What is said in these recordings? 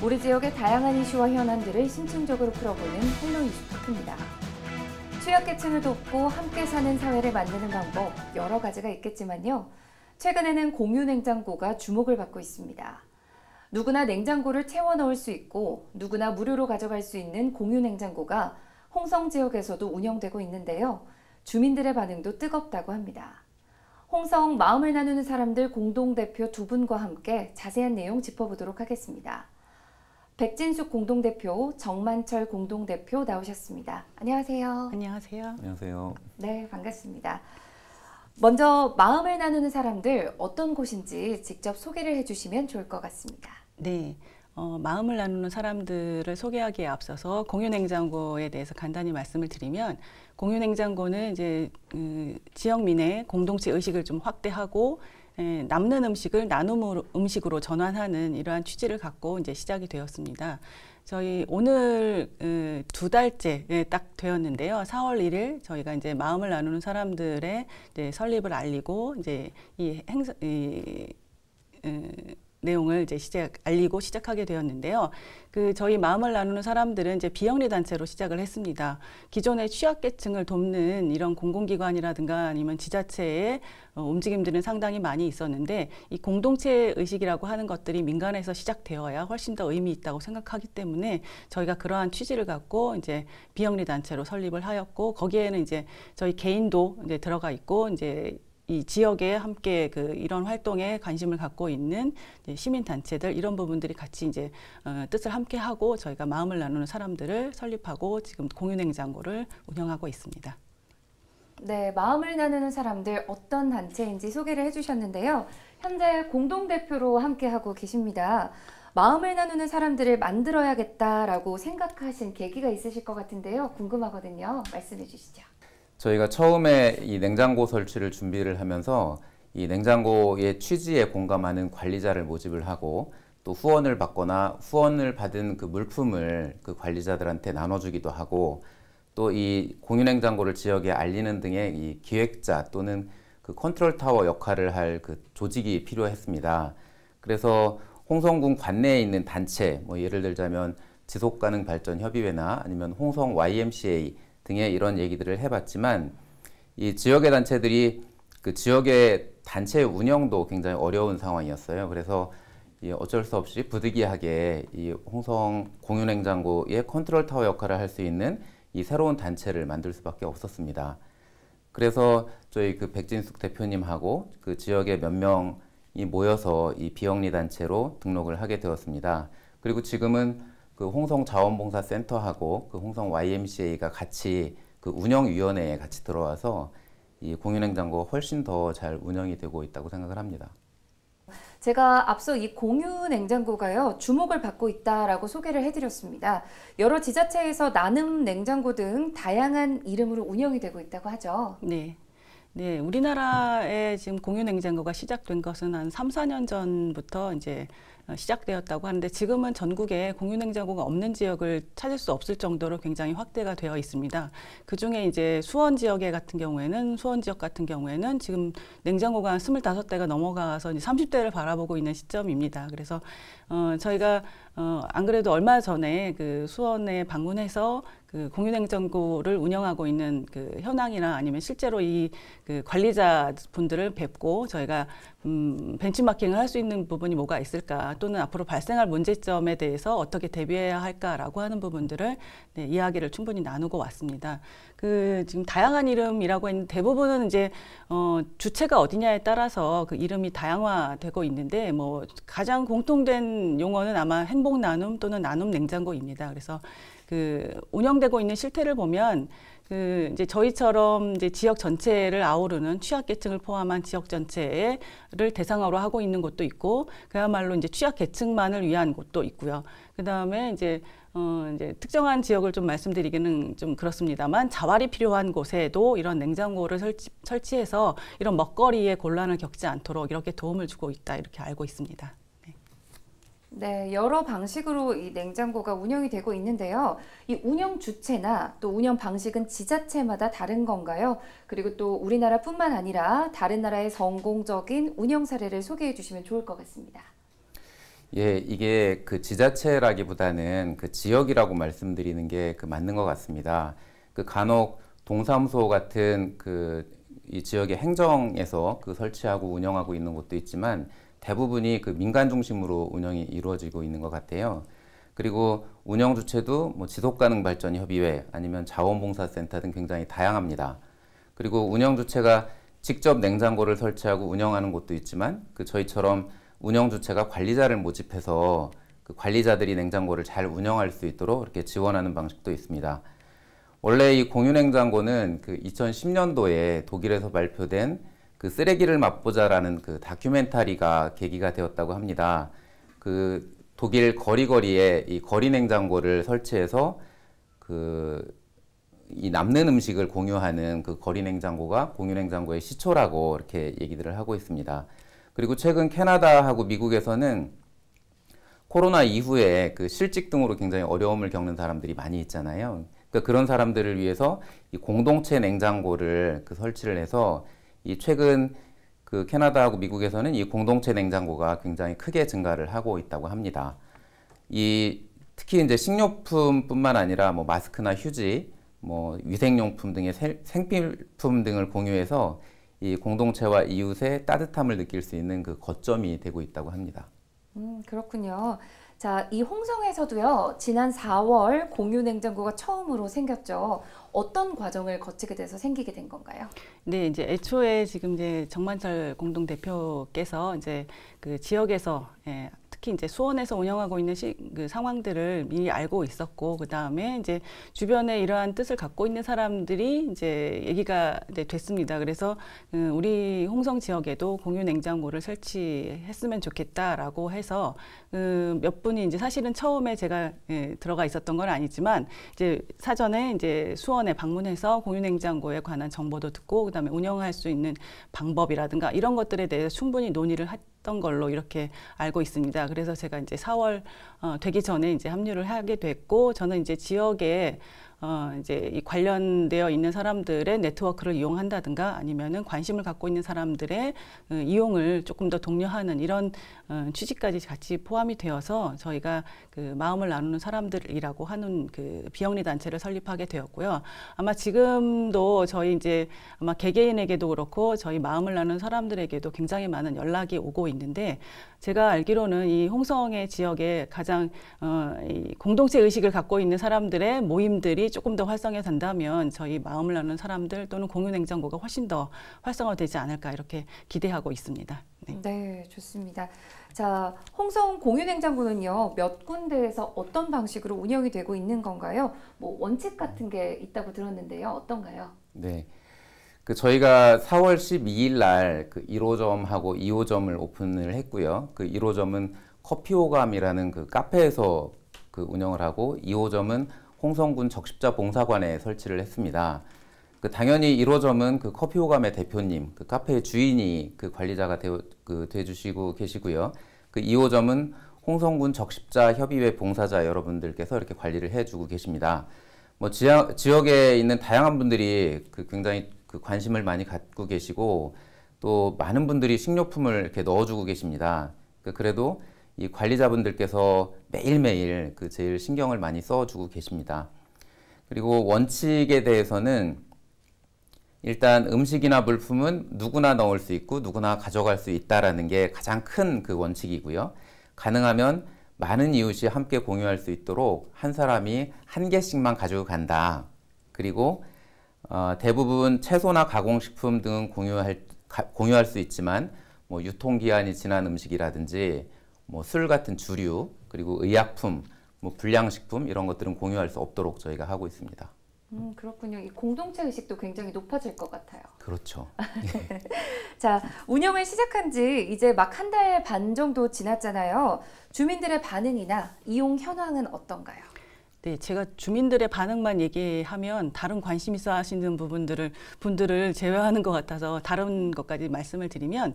우리 지역의 다양한 이슈와 현안들을 심층적으로 풀어보는 헬로 이슈토크입니다. 취약계층을 돕고 함께 사는 사회를 만드는 방법 여러 가지가 있겠지만요. 최근에는 공유냉장고가 주목을 받고 있습니다. 누구나 냉장고를 채워 넣을 수 있고 누구나 무료로 가져갈 수 있는 공유냉장고가 홍성 지역에서도 운영되고 있는데요. 주민들의 반응도 뜨겁다고 합니다. 홍성 마음을 나누는 사람들 공동대표 두 분과 함께 자세한 내용 짚어보도록 하겠습니다. 백진숙 공동대표, 정만철 공동대표 나오셨습니다. 안녕하세요. 안녕하세요. 안녕하세요. 네, 반갑습니다. 먼저 마음을 나누는 사람들 어떤 곳인지 직접 소개를 해주시면 좋을 것 같습니다. 네, 마음을 나누는 사람들을 소개하기에 앞서서 공유냉장고에 대해서 간단히 말씀을 드리면, 공유냉장고는 이제 지역민의 공동체 의식을 좀 확대하고 남는 음식을 나눔 음식으로 전환하는 이러한 취지를 갖고 이제 시작이 되었습니다. 저희 오늘 두 달째 딱 되었는데요. 4월 1일 저희가 이제 마음을 나누는 사람들의 이제 설립을 알리고 이제 내용을 이제 알리고 시작하게 되었는데요. 저희 마음을 나누는 사람들은 이제 비영리 단체로 시작을 했습니다. 기존의 취약계층을 돕는 이런 공공기관이라든가 아니면 지자체의 움직임들은 상당히 많이 있었는데, 이 공동체 의식이라고 하는 것들이 민간에서 시작되어야 훨씬 더 의미 있다고 생각하기 때문에 저희가 그러한 취지를 갖고 이제 비영리 단체로 설립을 하였고, 거기에는 이제 저희 개인도 이제 들어가 있고, 이제 이 지역에 함께 이런 활동에 관심을 갖고 있는 시민단체들, 이런 부분들이 같이 이제 뜻을 함께 하고 저희가 마음을 나누는 사람들을 설립하고 지금 공유냉장고를 운영하고 있습니다. 네, 마음을 나누는 사람들 어떤 단체인지 소개를 해주셨는데요. 현재 공동대표로 함께하고 계십니다. 마음을 나누는 사람들을 만들어야겠다라고 생각하신 계기가 있으실 것 같은데요. 궁금하거든요. 말씀해 주시죠. 저희가 처음에 이 냉장고 설치를 준비를 하면서 이 냉장고의 취지에 공감하는 관리자를 모집을 하고, 또 후원을 받거나 후원을 받은 그 물품을 그 관리자들한테 나눠주기도 하고, 또 이 공유냉장고를 지역에 알리는 등의 이 기획자 또는 그 컨트롤 타워 역할을 할 그 조직이 필요했습니다. 그래서 홍성군 관내에 있는 단체, 뭐 예를 들자면 지속가능발전협의회나 아니면 홍성 YMCA 등의 이런 얘기들을 해봤지만, 이 지역의 단체들이 그 지역의 단체 운영도 굉장히 어려운 상황이었어요. 그래서 어쩔 수 없이 부득이하게 이 홍성 공유냉장고의 컨트롤 타워 역할을 할 수 있는 이 새로운 단체를 만들 수밖에 없었습니다. 그래서 저희 그 백진숙 대표님하고 그 지역의 몇 명이 모여서 이 비영리 단체로 등록을 하게 되었습니다. 그리고 지금은 그 홍성 자원봉사센터하고 그 홍성 YMCA가 같이 그 운영위원회에 같이 들어와서 이 공유냉장고 훨씬 더 잘 운영이 되고 있다고 생각을 합니다. 제가 앞서 이 공유냉장고가요, 주목을 받고 있다라고 소개를 해드렸습니다. 여러 지자체에서 나눔 냉장고 등 다양한 이름으로 운영이 되고 있다고 하죠. 네. 네, 우리나라에 지금 공유냉장고가 시작된 것은 한 3, 4년 전부터 이제 시작되었다고 하는데, 지금은 전국에 공유냉장고가 없는 지역을 찾을 수 없을 정도로 굉장히 확대가 되어 있습니다. 그중에 이제 수원 지역 같은 경우에는 지금 냉장고가 한 25대가 넘어가서 이제 30대를 바라보고 있는 시점입니다. 그래서 저희가 안 그래도 얼마 전에 그 수원에 방문해서 그 공유냉장고를 운영하고 있는 그 현황이나 아니면 실제로 이 그 관리자 분들을 뵙고 저희가 벤치마킹을 할 수 있는 부분이 뭐가 있을까, 또는 앞으로 발생할 문제점에 대해서 어떻게 대비해야 할까라고 하는 부분들을 이야기를 충분히 나누고 왔습니다. 지금 다양한 이름이라고 했는데, 대부분은 이제 주체가 어디냐에 따라서 그 이름이 다양화되고 있는데, 뭐 가장 공통된 용어는 아마 행복 나눔 또는 나눔 냉장고입니다. 그래서 운영되고 있는 실태를 보면 이제 저희처럼 이제 지역 전체를 아우르는 취약계층을 포함한 지역 전체를 대상으로 하고 있는 곳도 있고, 그야말로 이제 취약계층만을 위한 곳도 있고요. 그 다음에 이제 특정한 지역을 좀 말씀드리기는 좀 그렇습니다만, 자활이 필요한 곳에도 이런 냉장고를 설치해서 이런 먹거리의 곤란을 겪지 않도록 이렇게 도움을 주고 있다, 이렇게 알고 있습니다. 네, 여러 방식으로 이 냉장고가 운영이 되고 있는데요. 이 운영 주체나 또 운영 방식은 지자체마다 다른 건가요? 그리고 또 우리나라뿐만 아니라 다른 나라의 성공적인 운영 사례를 소개해 주시면 좋을 것 같습니다. 예, 이게 그 지자체라기보다는 그 지역이라고 말씀드리는 게 그 맞는 것 같습니다. 그 간혹 동사무소 같은 그 이 지역의 행정에서 그 설치하고 운영하고 있는 곳도 있지만 대부분이 그 민간 중심으로 운영이 이루어지고 있는 것 같아요. 그리고 운영 주체도 뭐 지속가능발전협의회 아니면 자원봉사센터 등 굉장히 다양합니다. 그리고 운영 주체가 직접 냉장고를 설치하고 운영하는 곳도 있지만 그 저희처럼 운영 주체가 관리자를 모집해서 그 관리자들이 냉장고를 잘 운영할 수 있도록 이렇게 지원하는 방식도 있습니다. 원래 이 공유냉장고는 그 2010년도에 독일에서 발표된 그 쓰레기를 맛보자라는 그 다큐멘터리가 계기가 되었다고 합니다. 그 독일 거리거리에 이 거리 냉장고를 설치해서 그 이 남는 음식을 공유하는 그 거리 냉장고가 공유 냉장고의 시초라고 이렇게 얘기들을 하고 있습니다. 그리고 최근 캐나다하고 미국에서는 코로나 이후에 그 실직 등으로 굉장히 어려움을 겪는 사람들이 많이 있잖아요. 그러니까 그런 사람들을 위해서 이 공동체 냉장고를 그 설치를 해서 이 최근 그 캐나다하고 미국에서는 이 공동체 냉장고가 굉장히 크게 증가를 하고 있다고 합니다. 이 특히 이제 식료품뿐만 아니라 뭐 마스크나 휴지, 뭐 위생용품 등의 생필품 등을 공유해서 이 공동체와 이웃의 따뜻함을 느낄 수 있는 그 거점이 되고 있다고 합니다. 그렇군요. 자, 이 홍성에서도요, 지난 4월 공유 냉장고가 처음으로 생겼죠. 어떤 과정을 거치게 돼서 생기게 된 건가요? 네, 이제 애초에 지금 이제 정만철 공동 대표께서 이제 그 지역에서 특히 이제 수원에서 운영하고 있는 그 상황들을 미리 알고 있었고, 그 다음에 이제 주변에 이러한 뜻을 갖고 있는 사람들이 이제 얘기가 이제 됐습니다. 그래서 우리 홍성 지역에도 공유 냉장고를 설치했으면 좋겠다라고 해서 몇 분이 이제 사실은 처음에 제가 들어가 있었던 건 아니지만 이제 사전에 이제 수원에 방문해서 공유 냉장고에 관한 정보도 듣고, 그다음에 운영할 수 있는 방법이라든가 이런 것들에 대해서 충분히 논의를 했던 걸로 이렇게 알고 있습니다. 그래서 제가 이제 4월 되기 전에 이제 합류를 하게 됐고, 저는 이제 지역에 이제 이 관련되어 있는 사람들의 네트워크를 이용한다든가 아니면은 관심을 갖고 있는 사람들의 이용을 조금 더 독려하는 이런 취지까지 같이 포함이 되어서 저희가 그 마음을 나누는 사람들이라고 하는 그 비영리 단체를 설립하게 되었고요. 아마 지금도 저희 이제 아마 개개인에게도 그렇고 저희 마음을 나누는 사람들에게도 굉장히 많은 연락이 오고 있는데, 제가 알기로는 이 홍성의 지역에 가장 이 공동체 의식을 갖고 있는 사람들의 모임들이 조금 더 활성화된다면 저희 마음을 나누는 사람들 또는 공유 냉장고가 훨씬 더 활성화되지 않을까 이렇게 기대하고 있습니다. 네. 네, 좋습니다. 자, 홍성 공유 냉장고는요, 몇 군데에서 어떤 방식으로 운영이 되고 있는 건가요? 뭐 원칙 같은 게 있다고 들었는데요, 어떤가요? 네. 그 저희가 4월 12일 날 그 1호점하고 2호점을 오픈을 했고요. 그 1호점은 커피오감이라는 그 카페에서 그 운영을 하고 2호점은 홍성군 적십자 봉사관에 설치를 했습니다. 그 당연히 1호점은 그 커피오감의 대표님, 그 카페의 주인이 그 관리자가 돼주시고 계시고요. 그 2호점은 홍성군 적십자 협의회 봉사자 여러분들께서 이렇게 관리를 해주고 계십니다. 뭐 지역에 있는 다양한 분들이 그 굉장히 그 관심을 많이 갖고 계시고 또 많은 분들이 식료품을 이렇게 넣어주고 계십니다. 그래도 이 관리자분들께서 매일매일 그 제일 신경을 많이 써주고 계십니다. 그리고 원칙에 대해서는 일단 음식이나 물품은 누구나 넣을 수 있고 누구나 가져갈 수 있다라는 게 가장 큰 그 원칙이고요. 가능하면 많은 이웃이 함께 공유할 수 있도록 한 사람이 한 개씩만 가지고 간다. 그리고 대부분 채소나 가공식품 등은 공유할 수 있지만 뭐 유통기한이 지난 음식이라든지 뭐 술 같은 주류, 그리고 의약품, 뭐 불량식품 이런 것들은 공유할 수 없도록 저희가 하고 있습니다. 그렇군요. 이 공동체 의식도 굉장히 높아질 것 같아요. 그렇죠. 자, 운영을 시작한 지 이제 막 한 달 반 정도 지났잖아요. 주민들의 반응이나 이용 현황은 어떤가요? 네, 제가 주민들의 반응만 얘기하면 다른 관심 있어 하시는 분들을 제외하는 것 같아서 다른 것까지 말씀을 드리면,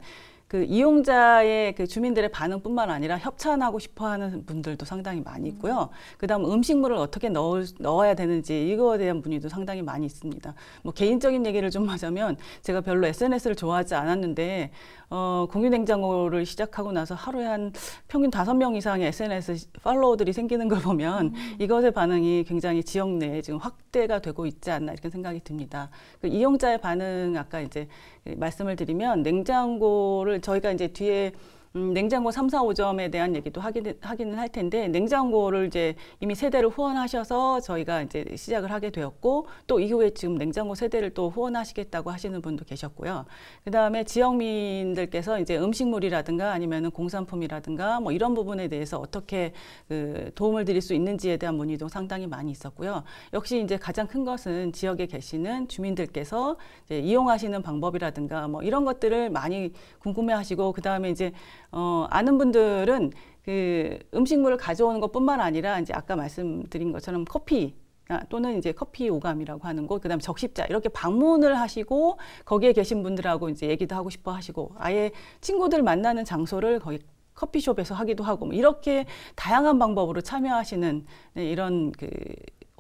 그 이용자의 그 주민들의 반응뿐만 아니라 협찬하고 싶어하는 분들도 상당히 많이 있고요. 그다음 음식물을 어떻게 넣어야 되는지 이거에 대한 문의도 상당히 많이 있습니다. 뭐 개인적인 얘기를 좀 하자면 제가 별로 SNS를 좋아하지 않았는데 공유냉장고를 시작하고 나서 하루에 한 평균 5명 이상의 SNS 팔로워들이 생기는 걸 보면 이것의 반응이 굉장히 지역 내에 지금 확대가 되고 있지 않나 이렇게 생각이 듭니다. 그 이용자의 반응 아까 이제 말씀을 드리면 냉장고를 저희가 이제 뒤에 냉장고 3, 4, 5점에 대한 얘기도 하기는 할 텐데 냉장고를 이제 이미 세대를 후원하셔서 저희가 이제 시작을 하게 되었고 또 이후에 지금 냉장고 세대를 또 후원하시겠다고 하시는 분도 계셨고요. 그다음에 지역민들께서 이제 음식물이라든가 아니면은 공산품이라든가 뭐 이런 부분에 대해서 어떻게 그 도움을 드릴 수 있는지에 대한 문의도 상당히 많이 있었고요. 역시 이제 가장 큰 것은 지역에 계시는 주민들께서 이제 이용하시는 방법이라든가 뭐 이런 것들을 많이 궁금해하시고 그다음에 이제 아는 분들은 그 음식물을 가져오는 것뿐만 아니라 이제 아까 말씀드린 것처럼 커피 또는 이제 커피 오감이라고 하는 곳, 그다음에 적십자 이렇게 방문을 하시고 거기에 계신 분들하고 이제 얘기도 하고 싶어 하시고 아예 친구들 만나는 장소를 거기 커피숍에서 하기도 하고 뭐 이렇게 다양한 방법으로 참여하시는 이런 그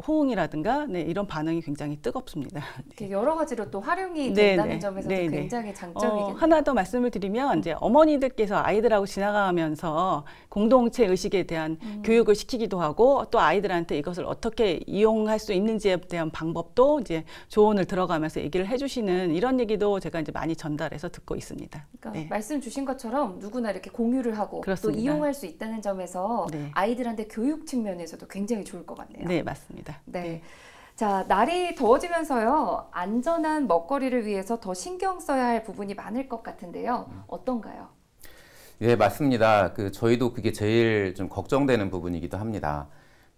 호응이라든가 이런 반응이 굉장히 뜨겁습니다. 이렇게 여러 가지로 또 활용이 된다는 점에서도 굉장히 장점이겠네요. 하나 더 말씀을 드리면 이제 어머니들께서 아이들하고 지나가면서 공동체 의식에 대한 교육을 시키기도 하고 또 아이들한테 이것을 어떻게 이용할 수 있는지에 대한 방법도 이제 조언을 들어가면서 얘기를 해주시는 이런 얘기도 제가 이제 많이 전달해서 듣고 있습니다. 그러니까 말씀 주신 것처럼 누구나 이렇게 공유를 하고 그렇습니다. 또 이용할 수 있다는 점에서 아이들한테 교육 측면에서도 굉장히 좋을 것 같네요. 네, 맞습니다. 네. 자, 날이 더워지면서요. 안전한 먹거리를 위해서 더 신경 써야 할 부분이 많을 것 같은데요. 어떤가요? 네, 맞습니다. 저희도 그게 제일 좀 걱정되는 부분이기도 합니다.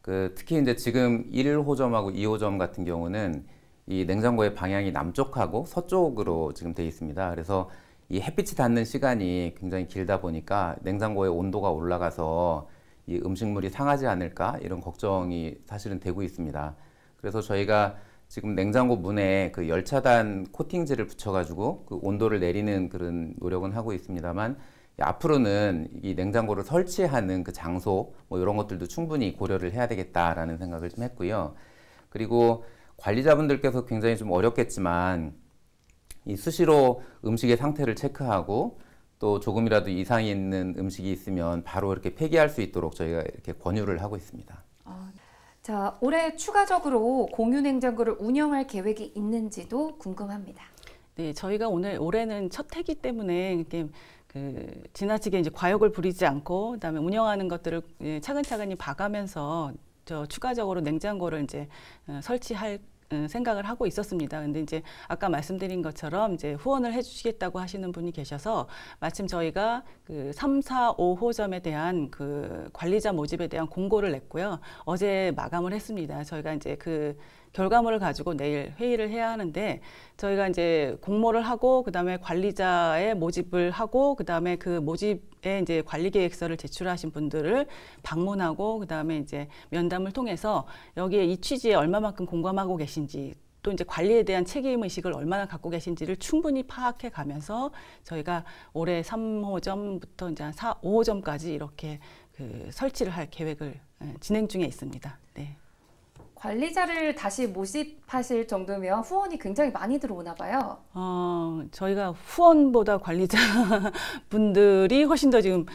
특히 이제 지금 1호점하고 2호점 같은 경우는 이 냉장고의 방향이 남쪽하고 서쪽으로 지금 돼 있습니다. 그래서 이 햇빛이 닿는 시간이 굉장히 길다 보니까 냉장고의 온도가 올라가서 이 음식물이 상하지 않을까 이런 걱정이 사실은 되고 있습니다. 그래서 저희가 지금 냉장고 문에 그 열차단 코팅제를 붙여가지고 그 온도를 내리는 그런 노력은 하고 있습니다만 앞으로는 이 냉장고를 설치하는 그 장소 뭐 이런 것들도 충분히 고려를 해야 되겠다라는 생각을 좀 했고요. 그리고 관리자분들께서 굉장히 좀 어렵겠지만 이 수시로 음식의 상태를 체크하고 또 조금이라도 이상이 있는 음식이 있으면 바로 이렇게 폐기할 수 있도록 저희가 이렇게 권유를 하고 있습니다. 자, 올해 추가적으로 공유 냉장고를 운영할 계획이 있는지도 궁금합니다. 네, 저희가 올해는 첫 해기 때문에 이렇게 지나치게 이제 과욕을 부리지 않고 그다음에 운영하는 것들을 차근차근히 봐가면서 추가적으로 냉장고를 이제 설치할 생각을 하고 있었습니다. 근데 이제 아까 말씀드린 것처럼 이제 후원을 해주시겠다고 하시는 분이 계셔서 마침 저희가 그 3, 4, 5호점에 대한 그 관리자 모집에 대한 공고를 냈고요. 어제 마감을 했습니다. 저희가 이제 그 결과물을 가지고 내일 회의를 해야 하는데 저희가 이제 공모를 하고 그다음에 관리자의 모집을 하고 그다음에 그 모집에 이제 관리 계획서를 제출하신 분들을 방문하고 그다음에 이제 면담을 통해서 여기에 이 취지에 얼마만큼 공감하고 계신지 또 이제 관리에 대한 책임 의식을 얼마나 갖고 계신지를 충분히 파악해 가면서 저희가 올해 3호점부터 이제 4, 5호점까지 이렇게 그 설치를 할 계획을 진행 중에 있습니다. 네. 관리자를 다시 모집하실 정도면 후원이 굉장히 많이 들어오나 봐요. 저희가 후원보다 관리자 분들이 훨씬 더 지금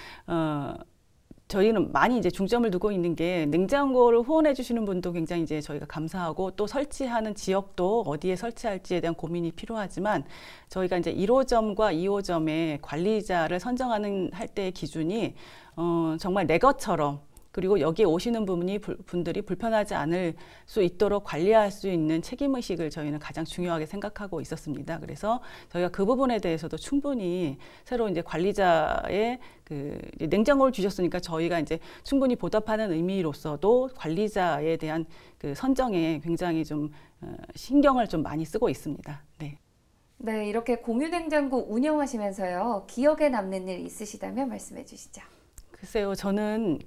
저희는 많이 이제 중점을 두고 있는 게 냉장고를 후원해 주시는 분도 굉장히 이제 저희가 감사하고 또 설치하는 지역도 어디에 설치할지에 대한 고민이 필요하지만 저희가 이제 1호점과 2호점의 관리자를 선정하는 할 때의 기준이 정말 내 것처럼 그리고 여기에 오시는 분들이 불편하지 않을 수 있도록 관리할 수 있는 책임의식을 저희는 가장 중요하게 생각하고 있었습니다. 그래서 저희가 그 부분에 대해서도 충분히 새로 이제 관리자의 냉장고를 주셨으니까 저희가 이제 충분히 보답하는 의미로서도 관리자에 대한 그 선정에 굉장히 좀 신경을 좀 많이 쓰고 있습니다. 네. 네, 이렇게 공유 냉장고 운영하시면서요. 기억에 남는 일 있으시다면 말씀해 주시죠. 글쎄요, 저는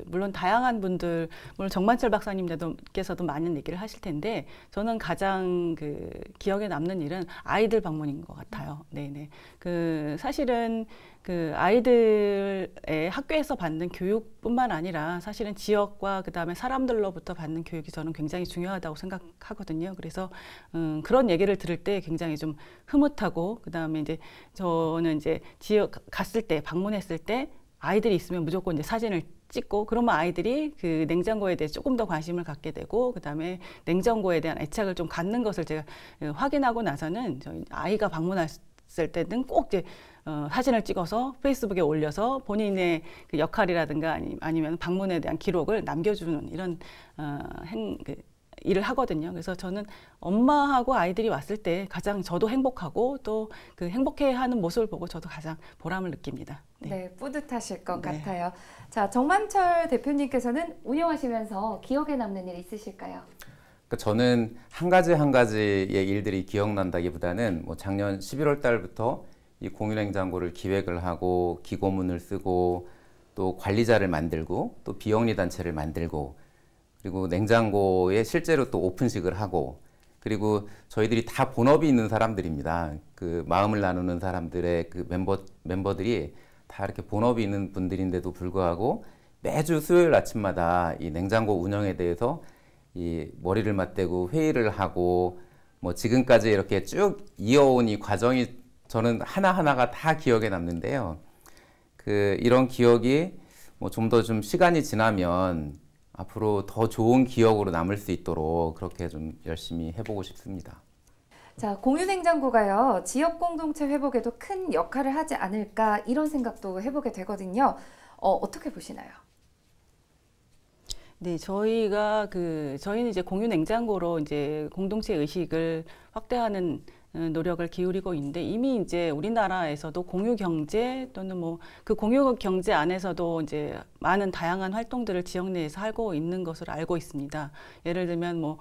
물론 다양한 분들, 물론 정만철 박사님께서도 많은 얘기를 하실 텐데, 저는 가장 기억에 남는 일은 아이들 방문인 것 같아요. 네네. 사실은 아이들의 학교에서 받는 교육뿐만 아니라 사실은 지역과 그다음에 사람들로부터 받는 교육이 저는 굉장히 중요하다고 생각하거든요. 그래서 그런 얘기를 들을 때 굉장히 좀 흐뭇하고, 그다음에 이제 저는 이제 지역 갔을 때, 방문했을 때 아이들이 있으면 무조건 이제 사진을 찍고, 그러면 아이들이 그 냉장고에 대해 조금 더 관심을 갖게 되고, 그다음에 냉장고에 대한 애착을 좀 갖는 것을 제가 확인하고 나서는 저희 아이가 방문했을 때는 꼭 이제 사진을 찍어서 페이스북에 올려서 본인의 그 역할이라든가 아니면 방문에 대한 기록을 남겨주는 이런 일을 하거든요. 그래서 저는 엄마하고 아이들이 왔을 때 가장 저도 행복하고 또 그 행복해하는 모습을 보고 저도 가장 보람을 느낍니다. 네, 네, 뿌듯하실 것 네. 같아요. 자, 정만철 대표님께서는 운영하시면서 기억에 남는 일 있으실까요? 그러니까 저는 한 가지의 일들이 기억난다기보다는 뭐 작년 11월 달부터 이 공유냉장고를 기획을 하고 기고문을 쓰고 또 관리자를 만들고 또 비영리 단체를 만들고 그리고 냉장고에 실제로 또 오픈식을 하고 그리고 저희들이 다 본업이 있는 사람들입니다. 그 마음을 나누는 사람들의 그 멤버들이 다 이렇게 본업이 있는 분들인데도 불구하고 매주 수요일 아침마다 이 냉장고 운영에 대해서 이 머리를 맞대고 회의를 하고 뭐 지금까지 이렇게 쭉 이어온 이 과정이 저는 하나하나가 다 기억에 남는데요. 이런 기억이 뭐 좀 더 좀 시간이 지나면 앞으로 더 좋은 기억으로 남을 수 있도록 그렇게 좀 열심히 해보고 싶습니다. 자, 공유냉장고가요, 지역 공동체 회복에도 큰 역할을 하지 않을까 이런 생각도 해보게 되거든요. 어떻게 보시나요? 네, 저희는 이제 공유냉장고로 이제 공동체 의식을 확대하는 노력을 기울이고 있는데 이미 이제 우리나라에서도 공유 경제 또는 뭐 그 공유 경제 안에서도 이제 많은 다양한 활동들을 지역 내에서 하고 있는 것으로 알고 있습니다. 예를 들면 뭐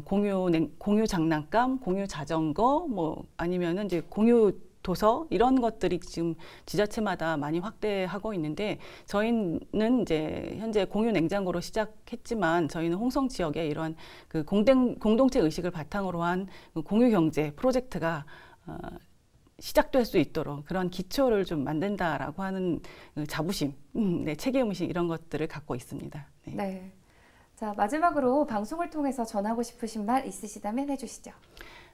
공유 장난감, 공유 자전거, 뭐 아니면은 이제 공유 도서 이런 것들이 지금 지자체마다 많이 확대하고 있는데 저희는 이제 현재 공유 냉장고로 시작했지만 저희는 홍성 지역에 이런 그 공동체 의식을 바탕으로 한 공유 경제 프로젝트가 시작될 수 있도록 그런 기초를 좀 만든다라고 하는 자부심, 네, 책임의식 이런 것들을 갖고 있습니다. 네. 네. 자, 마지막으로 방송을 통해서 전하고 싶으신 말 있으시다면 해주시죠.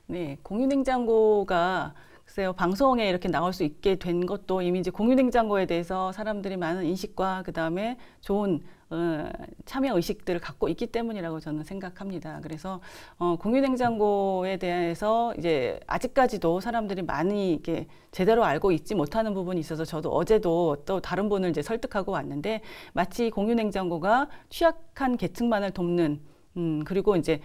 네, 공유냉장고가 글쎄요, 방송에 이렇게 나올 수 있게 된 것도 이미 이제 공유냉장고에 대해서 사람들이 많은 인식과 그 다음에 좋은 참여 의식들을 갖고 있기 때문이라고 저는 생각합니다. 그래서 공유냉장고에 대해서 이제 아직까지도 사람들이 많이 이게 제대로 알고 있지 못하는 부분이 있어서 저도 어제도 또 다른 분을 이제 설득하고 왔는데 마치 공유냉장고가 취약한 계층만을 돕는 그리고 이제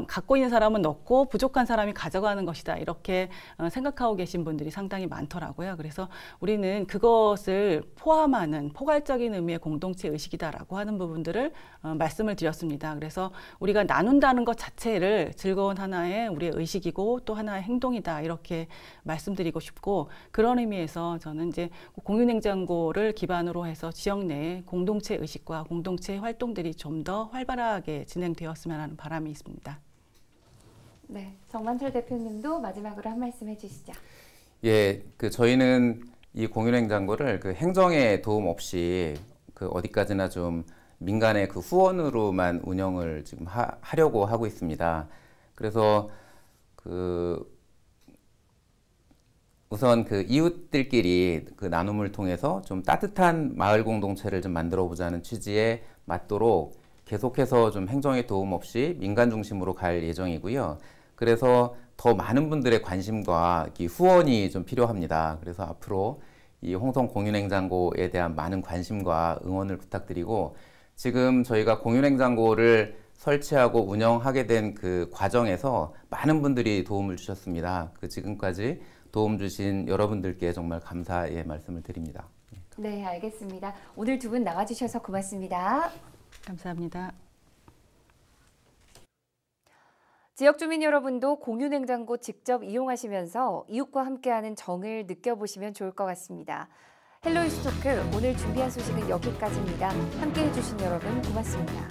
갖고 있는 사람은 넣고 부족한 사람이 가져가는 것이다. 이렇게 생각하고 계신 분들이 상당히 많더라고요. 그래서 우리는 그것을 포함하는 포괄적인 의미의 공동체 의식이다라고 하는 부분들을 말씀을 드렸습니다. 그래서 우리가 나눈다는 것 자체를 즐거운 하나의 우리의 의식이고 또 하나의 행동이다. 이렇게 말씀드리고 싶고 그런 의미에서 저는 이제 공유냉장고를 기반으로 해서 지역 내에 공동체 의식과 공동체 활동들이 좀 더 활발하게 진행되었으면 하는 바람이 있습니다. 네, 정만철 대표님도 마지막으로 한 말씀 해주시죠. 예, 저희는 이 공유냉장고를 행정의 도움 없이 어디까지나 좀 민간의 후원으로만 운영을 지금 하려고 하고 있습니다. 그래서 우선 이웃들끼리 나눔을 통해서 좀 따뜻한 마을 공동체를 좀 만들어 보자는 취지에 맞도록 계속해서 좀 행정의 도움 없이 민간 중심으로 갈 예정이고요. 그래서 더 많은 분들의 관심과 후원이 좀 필요합니다. 그래서 앞으로 이 홍성 공유냉장고에 대한 많은 관심과 응원을 부탁드리고 지금 저희가 공유냉장고를 설치하고 운영하게 된 그 과정에서 많은 분들이 도움을 주셨습니다. 지금까지 도움 주신 여러분들께 정말 감사의 말씀을 드립니다. 네, 알겠습니다. 오늘 두 분 나와주셔서 고맙습니다. 감사합니다. 지역 주민 여러분도 공유냉장고 직접 이용하시면서 이웃과 함께하는 정을 느껴보시면 좋을 것 같습니다. 헬로이스 토크 오늘 준비한 소식은 여기까지입니다. 함께해 주신 여러분 고맙습니다.